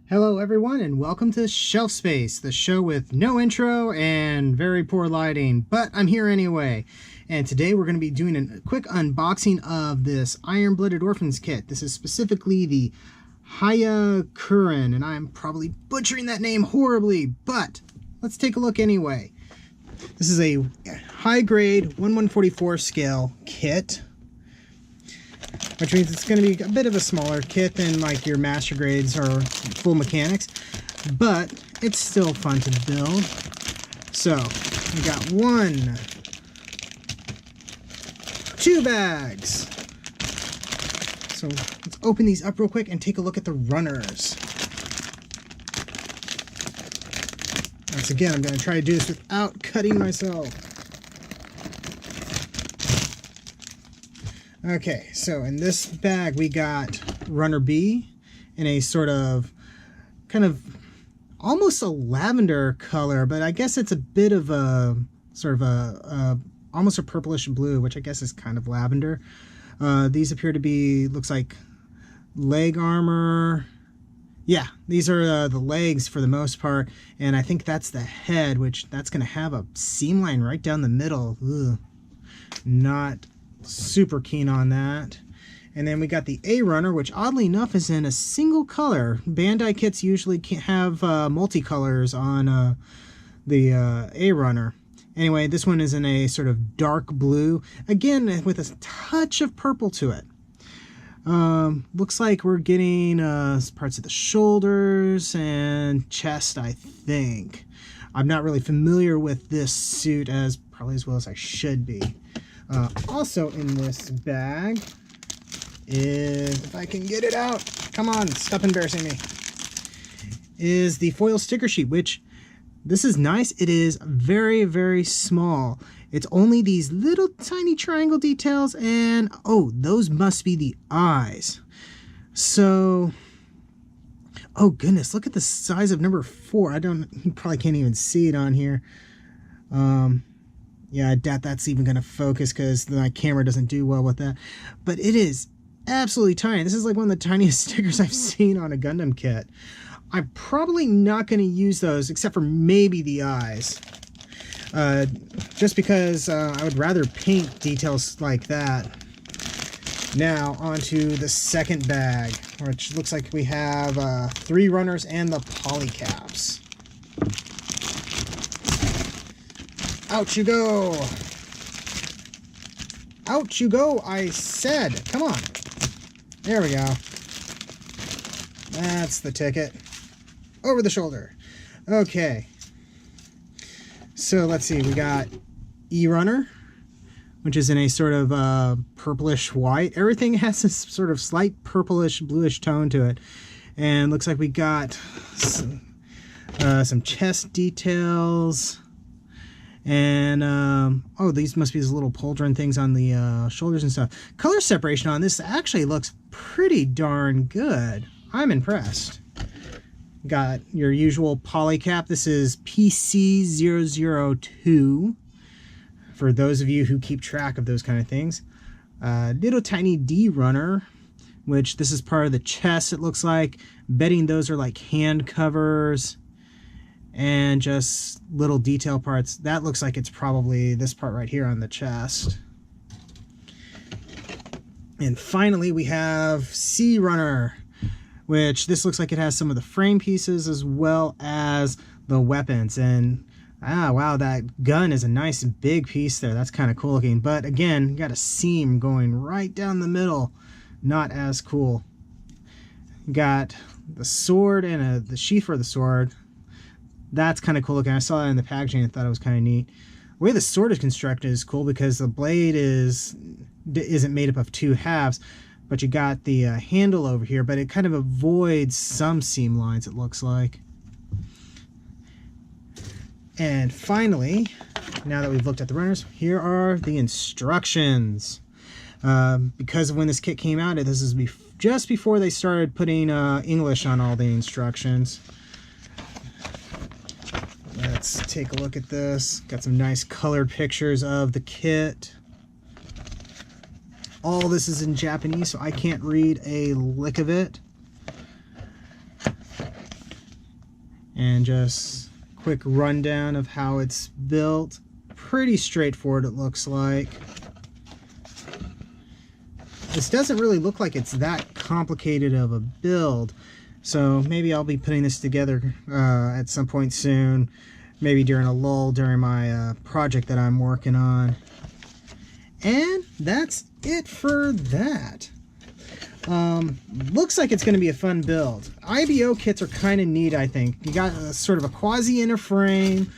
Hello everyone and welcome to Shelf Space, the show with no intro and very poor lighting, but I'm here anyway. And today we're going to be doing a quick unboxing of this Iron Blooded Orphens kit. This is specifically the Hyakuren, and I'm probably butchering that name horribly, but let's take a look anyway. This is a high grade 1/144 scale kit, which means it's going to be a bit of a smaller kit than like your master grades or full mechanics, but it's still fun to build. So we got 2 bags. So let's open these up real quick and take a look at the runners. Once again, I'm going to try to do this without cutting myself. Okay, so in this bag we got Runner B in a sort of kind of almost a lavender color, but I guess it's a bit of a sort of a almost a purplish blue, which I guess is kind of lavender. These appear to be, looks like leg armor. Yeah, these are the legs for the most part, and I think that's the head, which that's going to have a seam line right down the middle. Ugh. Not super keen on that. And then we got the A runner, which oddly enough is in a single color. Bandai kits usually can't have multicolors on the A runner. Anyway, this one is in a sort of dark blue, again with a touch of purple to it. Looks like we're getting parts of the shoulders and chest, I think. I'm not really familiar with this suit probably as well as I should be. Also in this bag is, if I can get it out, come on, stop embarrassing me, is the foil sticker sheet, which this is nice. It is very, very small. It's only these little tiny triangle details, and oh, those must be the eyes. So, oh goodness, look at the size of number 4. You probably can't even see it on here. Yeah, I doubt that's even going to focus because my camera doesn't do well with that. But it is absolutely tiny. This is like one of the tiniest stickers I've seen on a Gundam kit. I'm probably not going to use those except for maybe the eyes. Just because I would rather paint details like that. Now onto the second bag, which looks like we have 3 runners and the polycaps. Out you go! Out you go, I said! Come on! There we go. That's the ticket. Over the shoulder. Okay. So let's see, we got E-Runner, which is in a sort of purplish white. Everything has this sort of slight purplish bluish tone to it. And looks like we got some chest details. And, oh, these must be these little pauldron things on the shoulders and stuff. Color separation on this actually looks pretty darn good. I'm impressed. Got your usual polycap. This is PC002, for those of you who keep track of those kind of things. Little tiny D runner, which this is part of the chest, it looks like. Betting those are like hand covers. And just little detail parts. That looks like it's probably this part right here on the chest. And finally we have C Runner, which this looks like it has some of the frame pieces as well as the weapons. And wow, that gun is a nice big piece there. That's kind of cool looking. But again, you got a seam going right down the middle. Not as cool. Got the sword and the sheath for the sword. That's kind of cool looking. I saw that in the packaging and thought it was kind of neat. The way the sword is constructed is cool because the blade isn't made up of 2 halves, but you got the handle over here, but it kind of avoids some seam lines, it looks like. And finally, now that we've looked at the runners, here are the instructions. Because of when this kit came out, this is just before they started putting English on all the instructions. Let's take a look at this. Got some nice colored pictures of the kit. All this is in Japanese, so I can't read a lick of it. And just quick rundown of how it's built. Pretty straightforward, it looks like. This doesn't really look like it's that complicated of a build, so maybe I'll be putting this together at some point soon, maybe during a lull during my project that I'm working on. And that's it for that. Looks like it's going to be a fun build. IBO kits are kind of neat, I think. You got sort of a quasi inner frame,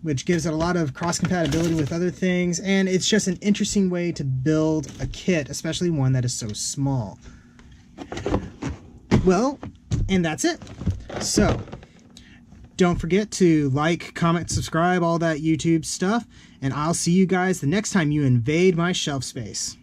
which gives it a lot of cross-compatibility with other things, and it's just an interesting way to build a kit, especially one that is so small. Well, and that's it. So, don't forget to like, comment, subscribe, all that YouTube stuff, and I'll see you guys the next time you invade my shelf space.